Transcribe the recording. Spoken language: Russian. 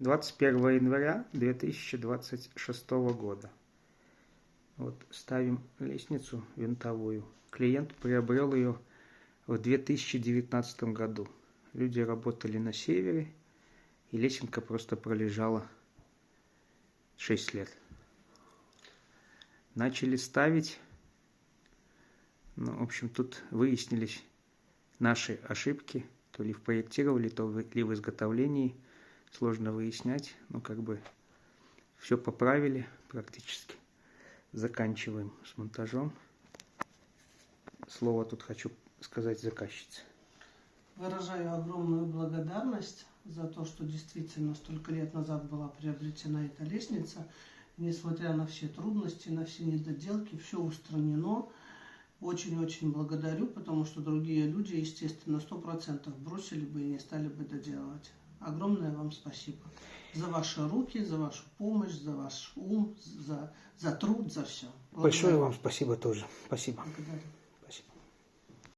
21 января 2026 года. Вот ставим лестницу винтовую. Клиент приобрел ее в 2019 году. Люди работали на севере, и лесенка просто пролежала 6 лет. Начали ставить. Ну, в общем, тут выяснились наши ошибки. То ли в проектировании, то ли в изготовлении. Сложно выяснять. Ну, как бы все поправили практически. Заканчиваем с монтажом. Слово тут хочу сказать заказчице. Выражаю огромную благодарность за то, что действительно столько лет назад была приобретена эта лестница. Несмотря на все трудности, на все недоделки, все устранено. Очень-очень благодарю, потому что другие люди, естественно, 100% бросили бы и не стали бы доделывать. Огромное вам спасибо за ваши руки, за вашу помощь, за ваш ум, за труд, за все. Большое вам спасибо тоже. Спасибо. Благодарю.